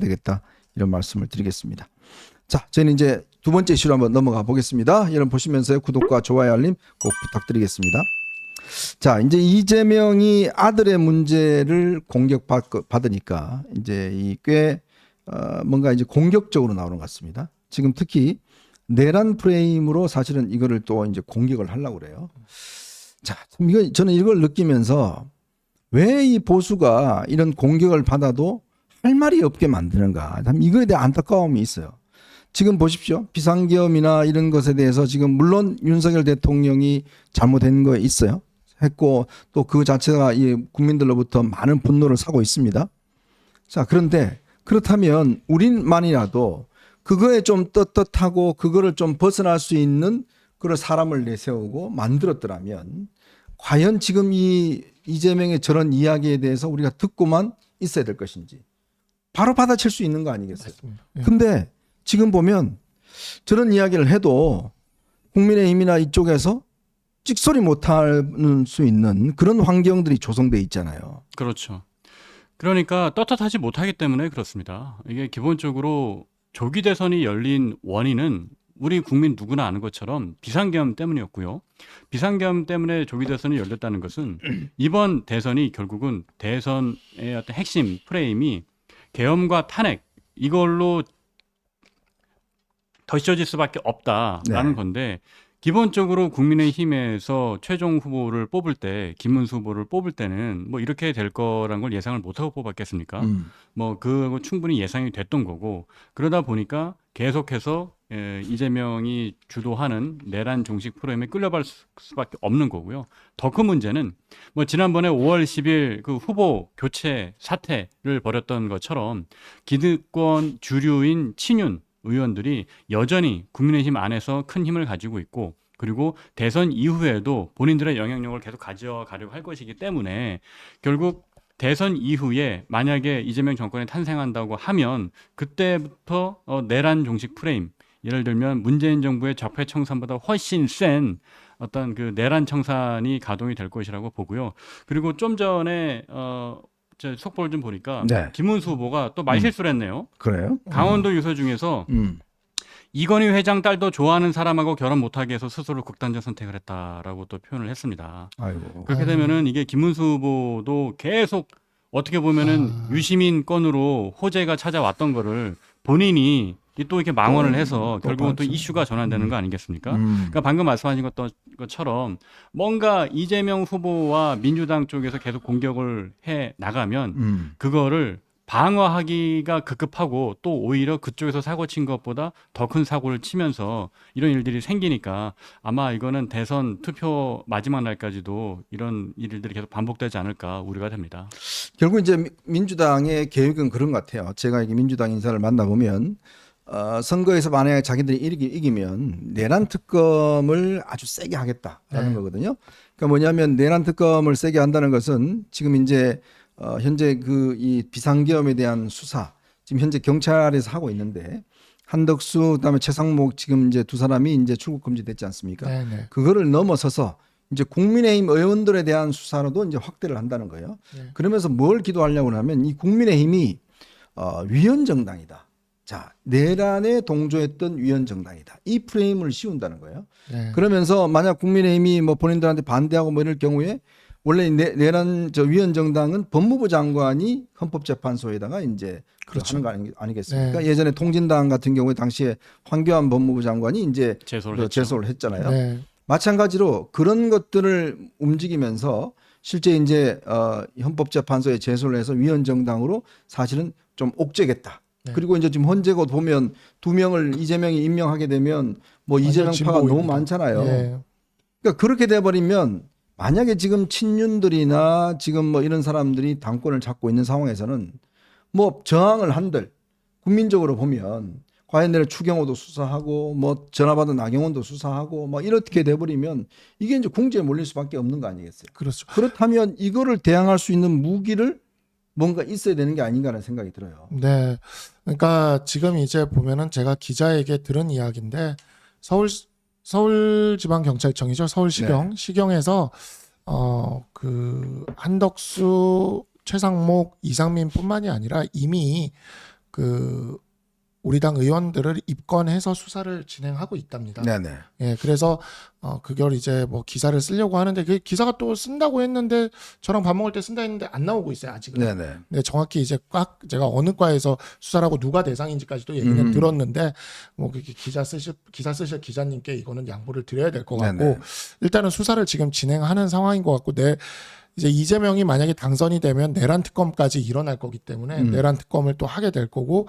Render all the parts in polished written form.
되겠다 이런 말씀을 드리겠습니다. 자, 저는 이제 두 번째 이슈로 한번 넘어가 보겠습니다. 여러분 보시면서 구독과 좋아요 알림 꼭 부탁드리겠습니다. 자, 이제 이재명이 아들의 문제를 공격받으니까 이제 이 꽤 뭔가 이제 공격적으로 나오는 것 같습니다. 지금 특히 내란 프레임으로 사실은 이거를 또 이제 공격을 하려고 그래요. 자, 이거 저는 이걸 느끼면서 왜 이 보수가 이런 공격을 받아도 할 말이 없게 만드는가? 참 이거에 대한 안타까움이 있어요. 지금 보십시오. 비상계엄이나 이런 것에 대해서 지금 물론 윤석열 대통령이 잘못된 거 있어요. 했고 또 그 자체가 이 국민들로부터 많은 분노를 사고 있습니다. 자, 그런데 그렇다면 우리만이라도 그거에 좀 떳떳하고 그거를 좀 벗어날 수 있는 그런 사람을 내세우고 만들었더라면 과연 지금 이 이재명의 저런 이야기에 대해서 우리가 듣고만 있어야 될 것인지 바로 받아칠 수 있는 거 아니겠어요? 예. 근데 지금 보면 저런 이야기를 해도 국민의힘이나 이쪽에서 찍소리 못할 수 있는 그런 환경들이 조성돼 있잖아요. 그렇죠. 그러니까 떳떳하지 못하기 때문에 그렇습니다. 이게 기본적으로 조기 대선이 열린 원인은 우리 국민 누구나 아는 것처럼 비상계엄 때문이었고요. 비상계엄 때문에 조기 대선이 열렸다는 것은 이번 대선이 결국은 대선의 어떤 핵심 프레임이 계엄과 탄핵 이걸로 덧씌워질 수밖에 없다라는 네. 건데 기본적으로 국민의힘에서 최종 후보를 뽑을 때 김문수 후보를 뽑을 때는 뭐 이렇게 될 거란 걸 예상을 못하고 뽑았겠습니까? 뭐 그거 충분히 예상이 됐던 거고 그러다 보니까 계속해서 이재명이 주도하는 내란 종식 프로그램에 끌려갈 수밖에 없는 거고요. 더 큰 문제는 뭐 지난번에 5월 10일 그 후보 교체 사태를 벌였던 것처럼 기득권 주류인 친윤 의원들이 여전히 국민의힘 안에서 큰 힘을 가지고 있고 그리고 대선 이후에도 본인들의 영향력을 계속 가져가려고 할 것이기 때문에 결국 대선 이후에 만약에 이재명 정권이 탄생한다고 하면 그때부터 내란 종식 프레임 예를 들면 문재인 정부의 적폐 청산보다 훨씬 센 어떤 그 내란 청산이 가동이 될 것이라고 보고요. 그리고 좀 전에 저 속보를 좀 보니까 네. 김문수 후보가 또 말실수를 했네요. 그래요? 강원도 유서 중에서 이건희 회장 딸도 좋아하는 사람하고 결혼 못하게 해서 스스로 극단적 선택을 했다라고 또 표현을 했습니다. 아이고. 그렇게 되면은 이게 김문수 후보도 계속 어떻게 보면은 유시민 건으로 호재가 찾아왔던 거를 본인이 또 이렇게 망언을 해서 결국은 또 이슈가 전환되는 거 아니겠습니까? 그러니까 방금 말씀하신 것처럼 뭔가 이재명 후보와 민주당 쪽에서 계속 공격을 해 나가면 그거를 방어하기가 급급하고 또 오히려 그쪽에서 사고 친 것보다 더 큰 사고를 치면서 이런 일들이 생기니까 아마 이거는 대선 투표 마지막 날까지도 이런 일들이 계속 반복되지 않을까 우려가 됩니다. 결국 이제 민주당의 계획은 그런 것 같아요. 제가 이게 민주당 인사를 만나보면 선거에서 만약에 자기들이 이기면 내란 특검을 아주 세게 하겠다라는 거거든요. 그러니까 뭐냐면 내란 특검을 세게 한다는 것은 지금 이제 현재 그 이 비상계엄에 대한 수사 지금 현재 경찰에서 하고 있는데 한덕수 그다음에 최상목 지금 이제 두 사람이 이제 출국 금지됐지 않습니까? 네네. 그거를 넘어서서 이제 국민의힘 의원들에 대한 수사로도 이제 확대를 한다는 거예요. 네. 그러면서 뭘 기도하려고 하면 이 국민의힘이 위헌정당이다. 자, 내란에 동조했던 위헌정당이다. 이 프레임을 씌운다는 거예요. 네. 그러면서 만약 국민의힘이 뭐 본인들한테 반대하고 뭐 이럴 경우에 원래 내란 위헌정당은 법무부 장관이 헌법재판소에다가 이제 그렇죠. 하는 거 아니겠습니까? 네. 예전에 통진당 같은 경우에 당시에 황교안 법무부 장관이 이제 제소를 했죠. 제소를 했잖아요. 네. 마찬가지로 그런 것들을 움직이면서 실제 이제 헌법재판소에 제소를 해서 위헌정당으로 사실은 좀 옥죄겠다. 네. 그리고 이제 지금 헌재고 보면 2명을 이재명이 임명하게 되면 뭐 이재명파가 너무 진보입니다. 많잖아요. 네. 그러니까 그렇게 돼버리면 만약에 지금 친윤들이나 지금 뭐 이런 사람들이 당권을 잡고 있는 상황에서는 뭐 저항을 한들 국민적으로 보면 과연 내를 추경호도 수사하고 뭐 전화받은 나경원도 수사하고 뭐 이렇게 돼버리면 이게 이제 궁지에 몰릴 수밖에 없는 거 아니겠어요? 그렇죠. 그렇다면 이거를 대항할 수 있는 무기를 뭔가 있어야 되는 게 아닌가라는 생각이 들어요. 네. 그러니까 지금 이제 보면은 제가 기자에게 들은 이야기인데 서울지방경찰청이죠. 서울시경 시경에서 그 한덕수, 최상목, 이상민뿐만이 아니라 이미 그 우리 당 의원들을 입건해서 수사를 진행하고 있답니다. 네네. 예, 그래서 그걸 이제 뭐 기사를 쓰려고 하는데 그 기사가 또 쓴다고 했는데 저랑 밥 먹을 때 쓴다 했는데 안 나오고 있어요 아직은. 네네. 네, 정확히 이제 꽉 제가 어느 과에서 수사를 하고 누가 대상인지까지도 얘기는 들었는데 뭐 그렇게 기사 쓰실 기자님께 이거는 양보를 드려야 될 것 같고 네네. 일단은 수사를 지금 진행하는 상황인 것 같고 이제 이재명이 만약에 당선이 되면 내란 특검까지 일어날 거기 때문에 내란 특검을 또 하게 될 거고.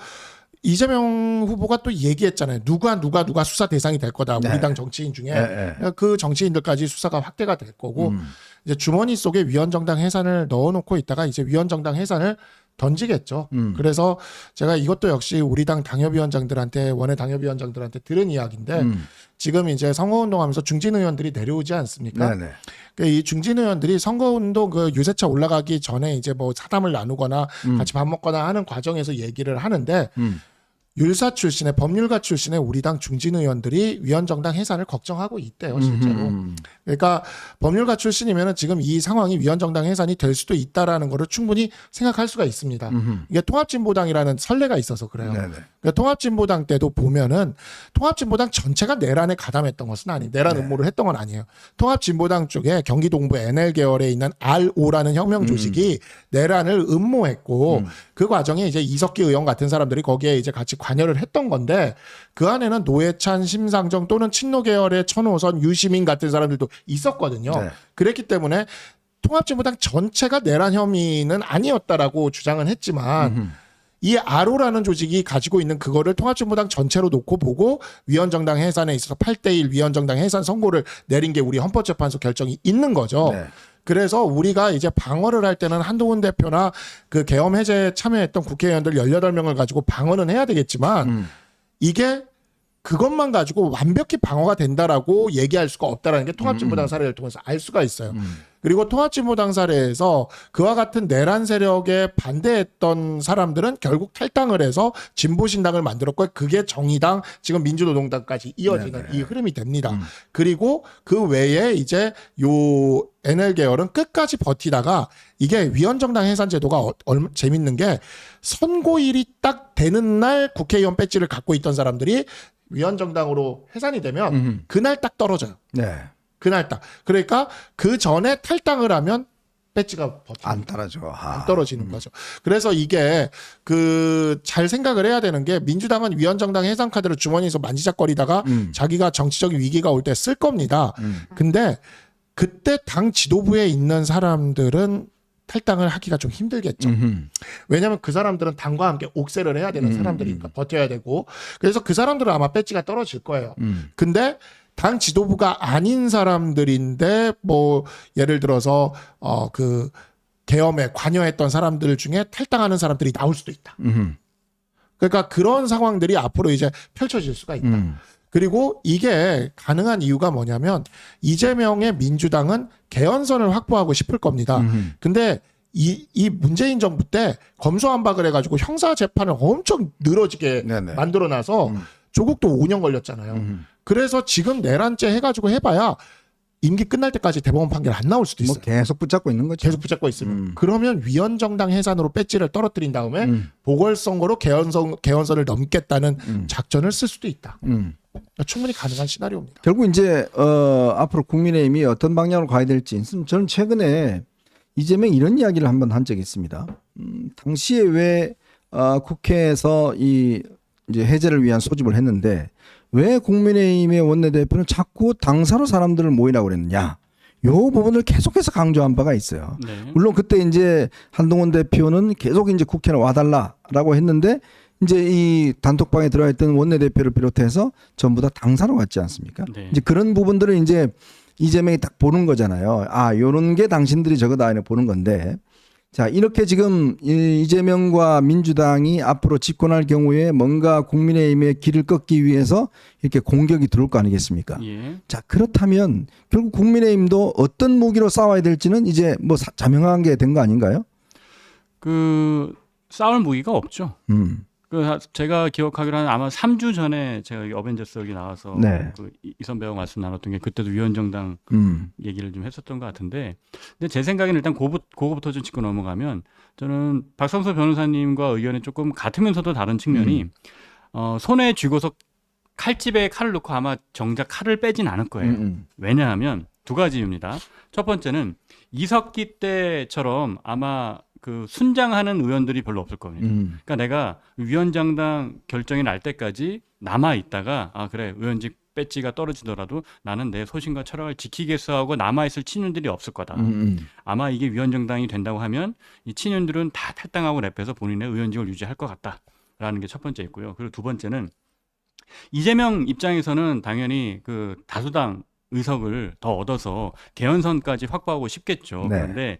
이재명 후보가 또 얘기했잖아요. 누가 수사 대상이 될 거다. 네. 우리 당 정치인 중에 네. 그 정치인들까지 수사가 확대가 될 거고 이제 주머니 속에 위원정당 해산을 넣어놓고 있다가 이제 위원정당 해산을 던지겠죠. 그래서 제가 이것도 역시 우리 당 당협위원장들한테 원외 당협위원장들한테 들은 이야기인데 지금 이제 선거운동하면서 중진 의원들이 내려오지 않습니까? 네네. 이 중진 의원들이 선거운동 그 유세차 올라가기 전에 이제 뭐 사담을 나누거나 같이 밥 먹거나 하는 과정에서 얘기를 하는데 율사 출신의 법률가 출신의 우리 당 중진 의원들이 위원정당 해산을 걱정하고 있대요, 실제로. 그러니까 법률가 출신이면은 지금 이 상황이 위원정당 해산이 될 수도 있다라는 거를 충분히 생각할 수가 있습니다. 이게 통합진보당이라는 선례가 있어서 그래요. 네네. 그러니까 통합진보당 때도 보면은 통합진보당 전체가 내란에 가담했던 것은 아니에요. 내란 음모를 했던 건 아니에요. 통합진보당 쪽에 경기 동부 NL 계열에 있는 RO라는 혁명 조직이 내란을 음모했고 그 과정에 이제 이석기 의원 같은 사람들이 거기에 이제 같이 관여를 했던 건데 그 안에는 노회찬, 심상정 또는 친노 계열의 천호선, 유시민 같은 사람들도 있었거든요. 네. 그랬기 때문에 통합진보당 전체가 내란 혐의는 아니었다라고 주장은 했지만 이 RO라는 조직이 가지고 있는 그거를 통합진보당 전체로 놓고 보고 위원정당 해산에 있어서 8대1 위원정당 해산 선고를 내린 게 우리 헌법재판소 결정이 있는 거죠. 네. 그래서 우리가 이제 방어를 할 때는 한동훈 대표나 그 계엄 해제에 참여했던 국회의원들 18명을 가지고 방어는 해야 되겠지만 이게 그것만 가지고 완벽히 방어가 된다라고 얘기할 수가 없다라는 게 통합진보당 사례를 통해서 알 수가 있어요. 그리고 통합진보당 사례에서 그와 같은 내란 세력에 반대했던 사람들은 결국 탈당을 해서 진보신당을 만들었고 그게 정의당 지금 민주노동당까지 이어지는 이 흐름이 됩니다. 그리고 그 외에 이제 요 NL 계열은 끝까지 버티다가 이게 위원정당 해산 제도가 재밌는 게 선고일이 딱 되는 날 국회의원 배지를 갖고 있던 사람들이 위원정당으로 해산이 되면 그날 딱 떨어져요. 네. 그날 딱. 그러니까 그 전에 탈당을 하면 배지가 안 떨어져. 안 떨어지는 거죠. 그래서 이게 잘 생각을 해야 되는 게 민주당은 위원정당 해산 카드를 주머니에서 만지작거리다가 자기가 정치적인 위기가 올 때 쓸 겁니다. 근데 그때 당 지도부에 있는 사람들은 탈당을 하기가 좀 힘들겠죠. 왜냐하면 그 사람들은 당과 함께 옥세를 해야 되는 사람들이니까 버텨야 되고 그래서 그 사람들은 아마 배지가 떨어질 거예요. 근데 당 지도부가 아닌 사람들인데 뭐 예를 들어서 그 계엄에 관여했던 사람들 중에 탈당하는 사람들이 나올 수도 있다. 그러니까 그런 상황들이 앞으로 이제 펼쳐질 수가 있다. 그리고 이게 가능한 이유가 뭐냐면 이재명의 민주당은 개헌선을 확보하고 싶을 겁니다. 근데 이 문재인 정부 때 검수완박을 해가지고 형사 재판을 엄청 늘어지게 네네. 만들어놔서 조국도 5년 걸렸잖아요. 그래서 지금 내란죄 해가지고 해봐야 임기 끝날 때까지 대법원 판결 안 나올 수도 있어요. 뭐 계속 붙잡고 있는 거죠. 계속 붙잡고 있으면. 그러면 위원정당 해산으로 배지를 떨어뜨린 다음에 보궐선거로 개헌선을 넘겠다는 작전을 쓸 수도 있다. 충분히 가능한 시나리오입니다. 결국 이제 앞으로 국민의힘이 어떤 방향으로 가야 될지 저는 최근에 이재명 이런 이야기를 한번 한 적이 있습니다. 당시에 왜 국회에서 이제 해제를 위한 소집을 했는데 왜 국민의힘의 원내대표는 자꾸 당사로 사람들을 모이라고 그랬느냐. 요 부분을 계속해서 강조한 바가 있어요. 네. 물론 그때 이제 한동훈 대표는 계속 이제 국회에 와달라라고 했는데 이제 이 단톡방에 들어와 있던 원내대표를 비롯해서 전부 다 당사로 왔지 않습니까? 네. 이제 그런 부분들을 이제 이재명이 딱 보는 거잖아요. 아, 요런 게 당신들이 저거다 이렇게 보는 건데. 자, 이렇게 지금 이재명과 민주당이 앞으로 집권할 경우에 뭔가 국민의힘의 길을 꺾기 위해서 이렇게 공격이 들어올 거 아니겠습니까? 예. 자, 그렇다면 결국 국민의힘도 어떤 무기로 싸워야 될지는 이제 뭐 자명한 게 된 거 아닌가요? 싸울 무기가 없죠. 제가 기억하기로는 아마 3주 전에 제가 여기 어벤져스 여기 나와서 네. 그 이선 배우가 말씀 나눴던 게 그때도 위원정당 얘기를 좀 했었던 것 같은데, 근데 제 생각에는 일단 그거부터 좀 짚고 넘어가면 저는 박성서 변호사님과 의견이 조금 같으면서도 다른 측면이 손에 쥐고서 칼집에 칼을 넣고 아마 정작 칼을 빼진 않을 거예요. 왜냐하면 두 가지 이유입니다. 첫 번째는 이석기 때처럼 아마 그 순장하는 의원들이 별로 없을 겁니다. 그러니까 내가 위원장당 결정이 날 때까지 남아 있다가 아 그래 의원직 배지가 떨어지더라도 나는 내 소신과 철학을 지키겠어 하고 남아 있을 친윤들이 없을 거다. 아마 이게 위원정당이 된다고 하면 이 친윤들은 다 탈당하고 랩해서 본인의 의원직을 유지할 것 같다라는 게 첫 번째 있고요. 그리고 두 번째는 이재명 입장에서는 당연히 그 다수당 의석을 더 얻어서 개헌선까지 확보하고 싶겠죠. 네. 그런데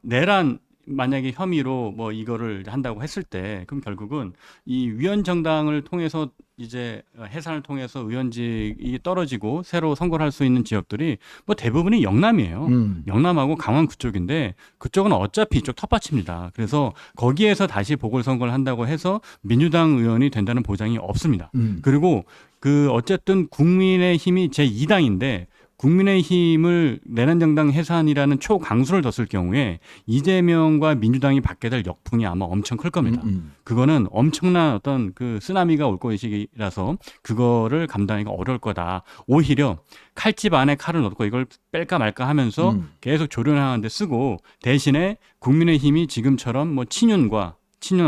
내란 만약에 혐의로 뭐 이거를 한다고 했을 때 그럼 결국은 이 위원정당을 통해서 이제 해산을 통해서 의원직이 떨어지고 새로 선거를 할 수 있는 지역들이 뭐 대부분이 영남이에요. 영남하고 강원 그쪽인데 그쪽은 어차피 이쪽 텃밭입니다. 그래서 거기에서 다시 보궐선거를 한다고 해서 민주당 의원이 된다는 보장이 없습니다. 그리고 그 어쨌든 국민의힘이 제2당인데 국민의힘을 내란정당 해산이라는 초강수를 뒀을 경우에 이재명과 민주당이 받게 될 역풍이 아마 엄청 클 겁니다. 그거는 엄청난 어떤 그 쓰나미가 올 것이라서 그거를 감당하기가 어려울 거다. 오히려 칼집 안에 칼을 넣고 이걸 뺄까 말까 하면서 계속 조련하는 데 쓰고 대신에 국민의힘이 지금처럼 뭐 친윤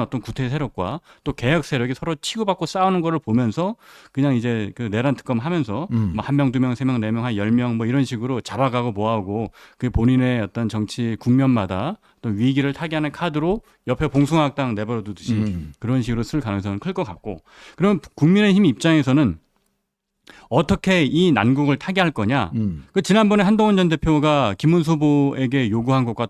어떤 구태 세력과 또 개혁 세력이 서로 치고받고 싸우는 거를 보면서 그냥 이제 그 내란 특검 하면서 뭐 한 명, 두 명, 세 명, 네 명, 한 10명 뭐 이런 식으로 잡아가고 뭐하고 그 본인의 어떤 정치 국면마다 또 위기를 타개하는 카드로 옆에 봉숭아학당 내버려 두듯이 그런 식으로 쓸 가능성은 클 것 같고 그럼 국민의힘 입장에서는 어떻게 이 난국을 타개할 거냐. 그 지난번에 한동훈 전 대표가 김문수 후보에게 요구한 것과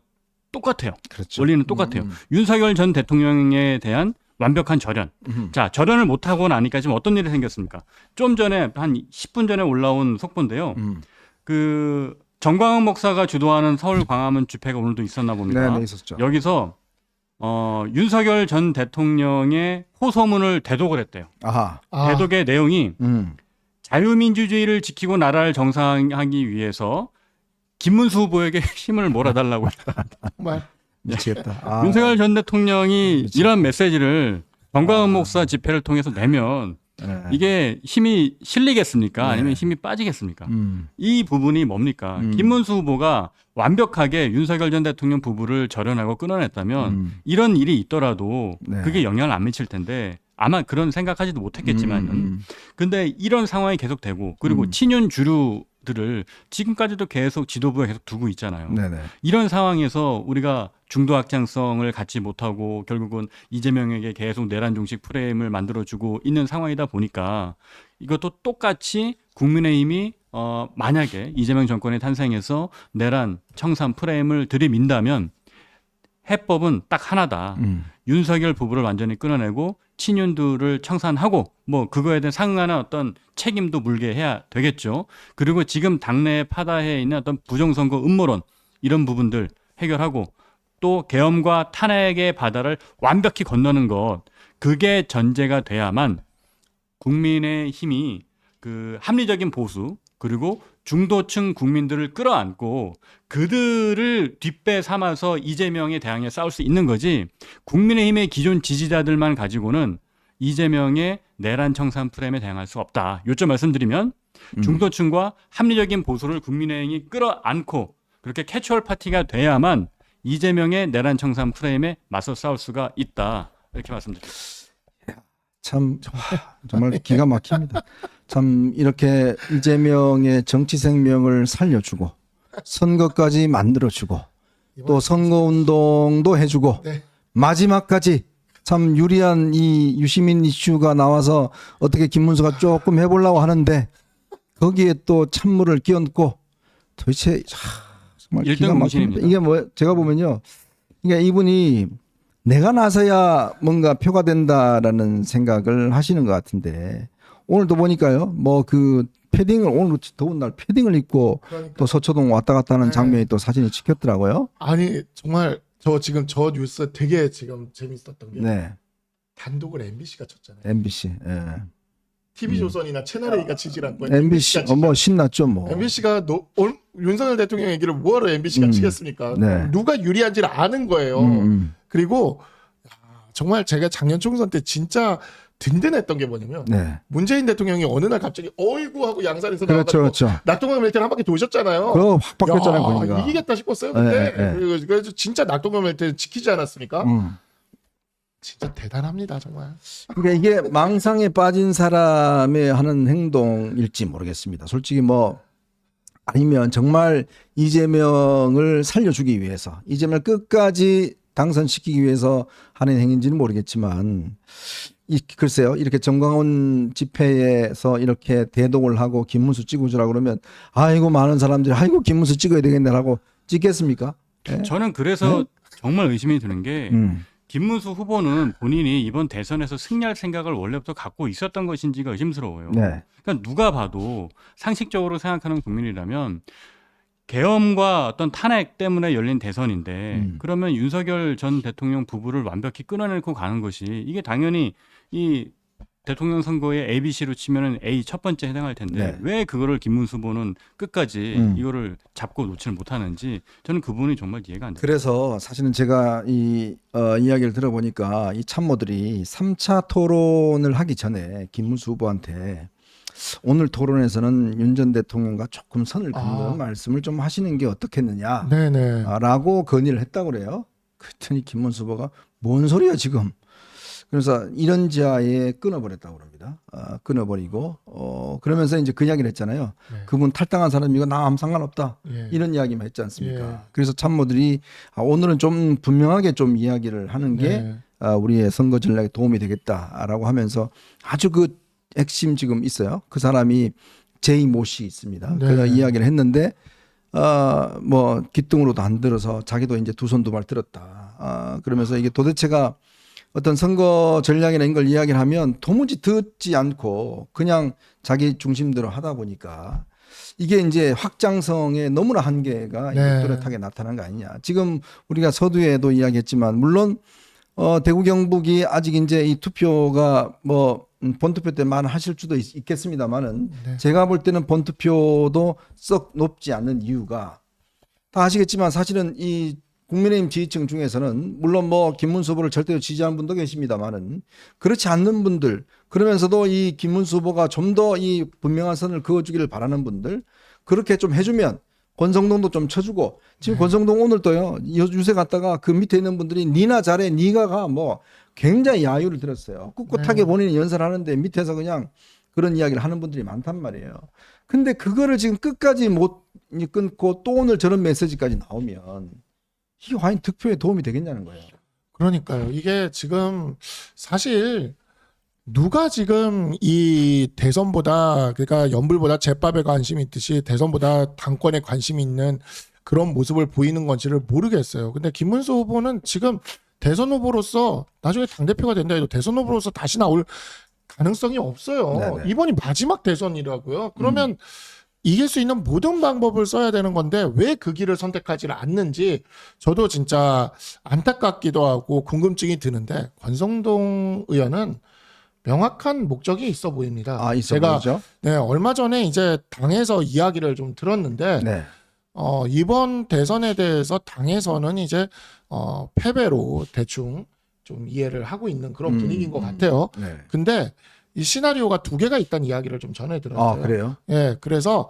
똑같아요. 그렇죠. 원리는 똑같아요. 윤석열 전 대통령에 대한 완벽한 절연. 자, 절연을 못하고 나니까 지금 어떤 일이 생겼습니까? 좀 전에 한 10분 전에 올라온 속보인데요. 그 정광훈 목사가 주도하는 서울 광화문 집회가 오늘도 있었나 봅니다. 네, 있었죠. 여기서 윤석열 전 대통령의 호소문을 대독을 했대요. 아하. 대독의 내용이 자유민주주의를 지키고 나라를 정상하기 위해서 김문수 후보에게 힘을 몰아달라고 정말 미치겠다. 아, 윤석열 전 대통령이 이런 메시지를 정광훈 목사 집회를 통해서 내면 네. 이게 힘이 실리겠습니까? 네. 아니면 힘이 빠지겠습니까? 이 부분이 뭡니까? 김문수 후보가 완벽하게 윤석열 전 대통령 부부를 절연하고 끊어냈다면 이런 일이 있더라도 네. 그게 영향을 안 미칠 텐데 아마 그런 생각하지도 못했겠지만 근데 이런 상황이 계속되고 그리고 친윤 주류들을 지금까지도 계속 지도부에 계속 두고 있잖아요. 네네. 이런 상황에서 우리가 중도 확장성을 갖지 못하고 결국은 이재명에게 계속 내란 종식 프레임을 만들어주고 있는 상황이다 보니까 이것도 똑같이 국민의힘이 만약에 이재명 정권이 탄생해서 내란 청산 프레임을 들이민다면 해법은 딱 하나다. 윤석열 부부를 완전히 끊어내고 친윤들을 청산하고 뭐 그거에 대한 상응하는 어떤 책임도 물게 해야 되겠죠. 그리고 지금 당내에 파다해 있는 어떤 부정선거 음모론 이런 부분들 해결하고 또 계엄과 탄핵의 바다를 완벽히 건너는 것 그게 전제가 돼야만 국민의 힘이 그 합리적인 보수 그리고 중도층 국민들을 끌어안고 그들을 뒷배 삼아서 이재명에 대항해 싸울 수 있는 거지 국민의힘의 기존 지지자들만 가지고는 이재명의 내란 청산 프레임에 대항할 수 없다. 요점 말씀드리면 중도층과 합리적인 보수를 국민의힘이 끌어안고 그렇게 캐치얼 파티가 돼야만 이재명의 내란 청산 프레임에 맞서 싸울 수가 있다. 이렇게 말씀드립니다. 참 정말 기가 막힙니다. 참 이렇게 이재명의 정치 생명을 살려주고 선거까지 만들어주고 또 선거운동도 해주고 네. 마지막까지 참 유리한 이 유시민 이슈가 나와서 어떻게 김문수가 조금 해보려고 하는데 거기에 또 찬물을 끼얹고 도대체 정말 기가 막힙니다. 일등공신입니다. 이게 뭐 제가 보면요. 그러니까 이분이 내가 나서야 뭔가 표가 된다라는 생각을 하시는 것 같은데 오늘도 보니까요. 뭐 그 패딩을 오늘 더운 날 패딩을 입고 그러니까. 또 서초동 왔다 갔다 하는 네. 장면이 또 사진이 찍혔더라고요. 아니 정말 저 지금 저 뉴스 되게 지금 재밌었던 게 네. 단독을 MBC가 쳤잖아요. MBC. 예. TV조선이나 채널A가 치질 않고 MBC 뭐 신났죠 뭐. MBC가 윤석열 대통령 얘기를 뭐하러 MBC가 치겠습니까? 네. 누가 유리한지를 아는 거예요. 그리고 정말 제가 작년 총선 때 진짜 든든했던 게 뭐냐면 네. 문재인 대통령이 어느 날 갑자기 어이구 하고 양산에서 그렇죠, 나와가지고 그렇죠. 낙동강 멜트를 한 바퀴 도셨잖아요. 그거 확 바뀌었잖아요, 보니까. 이기겠다 싶었어요 그때. 네, 네. 그래서 진짜 낙동강 멜트 지키지 않았습니까? 음. 진짜 대단합니다 정말. 그러니까 이게 망상에 빠진 사람의 하는 행동일지 모르겠습니다. 솔직히 뭐 아니면 정말 이재명을 살려주기 위해서 이재명을 끝까지 당선시키기 위해서 하는 행위인지는 모르겠지만 글쎄요. 이렇게 정광훈 집회에서 이렇게 대동을 하고 김문수 찍어주라고 그러면 아이고 많은 사람들이 아이고 김문수 찍어야 되겠네라고 찍겠습니까? 네? 저는 그래서 정말 의심이 드는 게 음. 김문수 후보는 본인이 이번 대선에서 승리할 생각을 원래부터 갖고 있었던 것인지가 의심스러워요. 네. 그러니까 누가 봐도 상식적으로 생각하는 국민이라면 계엄과 어떤 탄핵 때문에 열린 대선인데 그러면 윤석열 전 대통령 부부를 완벽히 끊어내고 가는 것이 이게 당연히 이 대통령 선거의 ABC로 치면은 A 첫 번째 해당할 텐데 네. 왜 그거를 김문수 후보는 끝까지 이거를 잡고 놓지를 못하는지 저는 그 부분이 정말 이해가 안 돼요. 그래서 사실은 제가 이 이야기를 들어보니까 이 참모들이 3차 토론을 하기 전에 김문수 후보한테 오늘 토론에서는 윤 전 대통령과 조금 선을 긋는 말씀을 좀 하시는 게 어떻겠느냐라고 네네. 건의를 했다고 그래요. 그랬더니 김문수 후보가 뭔 소리야 지금. 그래서 이런 지하에 끊어버렸다고 그럽니다. 끊어버리고 그러면서 이제 그 이야기를 했잖아요. 네. 그분 탈당한 사람이고 나 아무 상관없다. 예. 이런 이야기만 했지 않습니까? 예. 그래서 참모들이 오늘은 좀 분명하게 좀 이야기를 하는 게 네. 우리의 선거 전략에 도움이 되겠다라고 하면서 아주 그 핵심 지금 있어요. 그 사람이 제이 모 씨 있습니다. 네. 그래서 이야기를 했는데 뭐 기뚱으로도 안 들어서 자기도 이제 두 손 두 발 들었다. 그러면서 이게 도대체가 어떤 선거 전략이나 이런 걸 이야기를 하면 도무지 듣지 않고 그냥 자기 중심대로 하다 보니까 이게 이제 확장성의 너무나 한계가 네. 뚜렷하게 나타난 거 아니냐. 지금 우리가 서두에도 이야기했지만 물론 대구 경북이 아직 이제 이 투표가 뭐 본투표 때만 하실 수도 있겠습니다만은 네. 제가 볼 때는 본투표도 썩 높지 않는 이유가 다 아시겠지만 사실은 이 국민의힘 지지층 중에서는 물론 뭐 김문수 후보를 절대로 지지하는 분도 계십니다만은 그렇지 않는 분들 그러면서도 이 김문수 후보가 좀 더 이 분명한 선을 그어주기를 바라는 분들 그렇게 좀 해주면 권성동도 좀 쳐주고 지금 권성동 오늘 또요 유세 갔다가 그 밑에 있는 분들이 니나 잘해 니가 가 뭐 굉장히 야유를 들었어요. 꿋꿋하게 본인이 연설하는데 밑에서 그냥 그런 이야기를 하는 분들이 많단 말이에요. 근데 그거를 지금 끝까지 못 끊고 또 오늘 저런 메시지까지 나오면 이게 과연 득표에 도움이 되겠냐는 거예요. 그러니까요. 이게 지금 사실 누가 지금 이 대선보다 그러니까 연불보다 제밥에 관심이 있듯이 대선보다 당권에 관심이 있는 그런 모습을 보이는 건지를 모르겠어요. 근데 김문수 후보는 지금 대선 후보로서 나중에 당대표가 된다 해도 대선 후보로서 다시 나올 가능성이 없어요. 네네. 이번이 마지막 대선이라고요. 그러면 이길 수 있는 모든 방법을 써야 되는 건데 왜 그 길을 선택하지 않는지 저도 진짜 안타깝기도 하고 궁금증이 드는데 권성동 의원은 명확한 목적이 있어 보입니다. 있어 제가 보이죠? 네, 얼마 전에 이제 당에서 이야기를 좀 들었는데 네. 이번 대선에 대해서 당에서는 이제 패배로 대충 좀 이해를 하고 있는 그런 분위기인 것 같아요. 네. 근데 이 시나리오가 두 개가 있다는 이야기를 좀 전해 들었어요. 그래요? 예, 그래서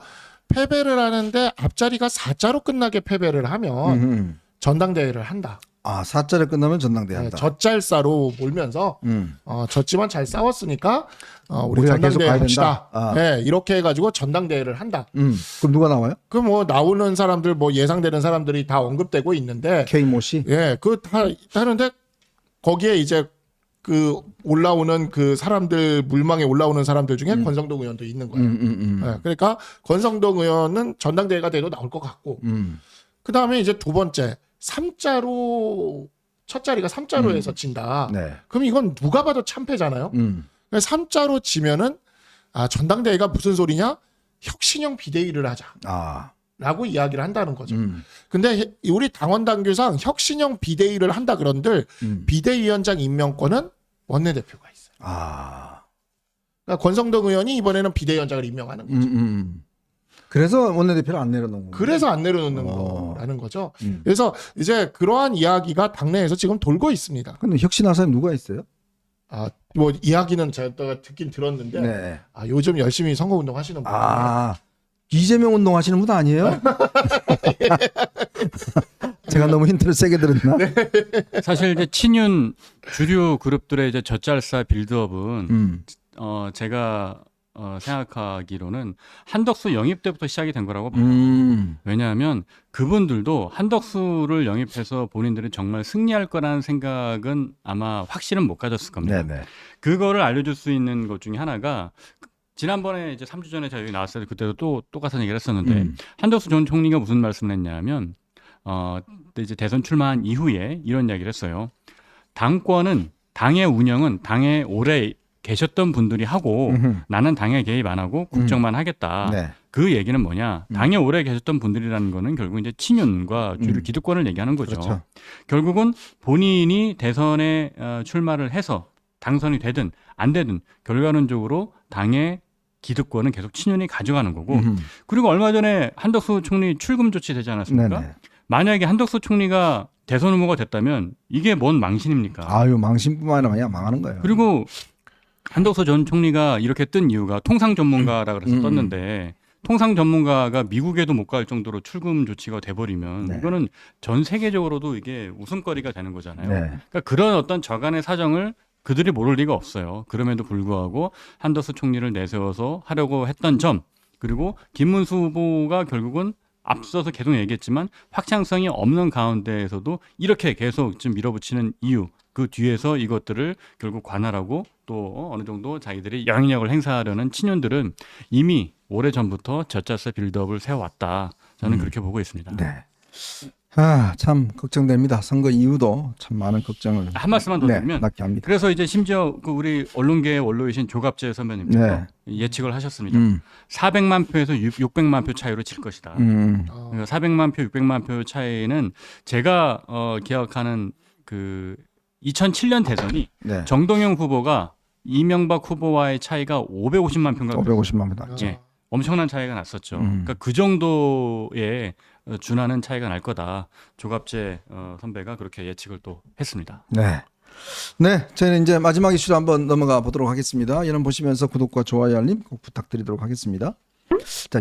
패배를 하는데 앞자리가 4자로 끝나게 패배를 하면 전당대회를 한다. 4자를 끝나면 전당대회 한다. 젖잘싸로 몰면서 졌지만 잘 싸웠으니까 우리 우리가 계속 전당대회 가야 합시다. 된다? 예, 이렇게 해가지고 전당대회를 한다. 그럼 누가 나와요? 그 뭐 나오는 사람들 뭐 예상되는 사람들이 다 언급되고 있는데 K모 씨? 예, 그 다 하는데 거기에 이제 그 올라오는 그 사람들 물망에 올라오는 사람들 중에 권성동 의원도 있는 거예요. 예, 그러니까 권성동 의원은 전당대회가 돼도 나올 것 같고 그 다음에 이제 두 번째 3자로 첫 자리가 3자로 해서 진다. 네. 그럼 이건 누가 봐도 참패잖아요. 3자로 지면은 전당대회가 무슨 소리냐? 혁신형 비대위를 하자. 라고 이야기를 한다는 거죠. 근데 우리 당원 당규상 혁신형 비대위를 한다 그런들 비대위원장 임명권은 원내대표가 있어요. 아. 그러니까 권성동 의원이 이번에는 비대위원장을 임명하는 거죠. 그래서 원내대표를 안 내려놓은 거예요. 그래서 안 내려놓는 거라는 거죠. 그래서 이제 그러한 이야기가 당내에서 지금 돌고 있습니다. 근데 혁신할 사람이 누가 있어요? 뭐 이야기는 제가 듣긴 들었는데 네. 요즘 열심히 선거운동 하시는 분이 이재명 운동하시는 분 아니에요? 제가 너무 힌트를 세게 들었나? 네. 사실 이제 친윤 주류 그룹들의 이제 젖잘싸 빌드업은 제가 생각하기로는 한덕수 영입 때부터 시작이 된 거라고 봐요. 왜냐하면 그분들도 한덕수를 영입해서 본인들이 정말 승리할 거라는 생각은 아마 확신은 못 가졌을 겁니다. 네네. 그거를 알려줄 수 있는 것 중에 하나가 지난번에 이제 3주 전에 저희 나왔을 때 그때도 또 똑같은 얘기를 했었는데 한덕수 전 총리가 무슨 말씀을 했냐면 그때 이제 대선 출마한 이후에 이런 이야기를 했어요. 당권은 당의 운영은 당에 오래 계셨던 분들이 하고 나는 당에 개입 안 하고 국정만 하겠다. 네. 그 얘기는 뭐냐? 당에 오래 계셨던 분들이라는 거는 결국 이제 친윤과 주류 기득권을 얘기하는 거죠. 그렇죠. 결국은 본인이 대선에 출마를 해서 당선이 되든 안 되든 결과론적으로 당의 기득권은 계속 친윤이 가져가는 거고 그리고 얼마 전에 한덕수 총리 출금 조치 되지 않았습니까? 네네. 만약에 한덕수 총리가 대선 후보가 됐다면 이게 뭔 망신입니까? 아유, 망신뿐만 아니라 그냥 망하는 거예요. 그리고 한덕수 전 총리가 이렇게 뜬 이유가 통상 전문가라 그래서 떴는데 통상 전문가가 미국에도 못 갈 정도로 출금 조치가 돼버리면 네. 이거는 전 세계적으로도 이게 웃음거리가 되는 거잖아요. 네. 그러니까 그런 어떤 저간의 사정을 그들이 모를 리가 없어요. 그럼에도 불구하고 한덕수 총리를 내세워서 하려고 했던 점 그리고 김문수 후보가 결국은 앞서서 계속 얘기했지만 확장성이 없는 가운데에서도 이렇게 계속 좀 밀어붙이는 이유 그 뒤에서 이것들을 결국 관할하고 또 어느 정도 자기들이 영향력을 행사하려는 친윤들은 이미 오래전부터 젖잘싸 빌드업을 세워왔다. 저는 그렇게 보고 있습니다. 네. 참 걱정됩니다. 선거 이후도 참 많은 걱정을 한 말씀만 더 드리면 낳게 합니다. 그래서 이제 심지어 그 우리 언론계의 원로이신 조갑재 선배님께서 예측을 하셨습니다. 400만 표에서 600만 표 차이로 질 것이다. 그러니까 400만 표, 600만 표 차이는 제가 기억하는 그 2007년 대선이 네. 정동영 후보가 이명박 후보와의 차이가 550만 표인가 550만 표. 예, 엄청난 차이가 났었죠. 그러니까 그 정도의 준하는 차이가 날 거다. 조갑재 선배가 그렇게 예측을 또 했습니다. 네. 네, 저희는 이제 마지막 이슈로 한번 넘어가 보도록 하겠습니다. 여러분 보시면서 구독과 좋아요 알림 꼭 부탁드리도록 하겠습니다. 자,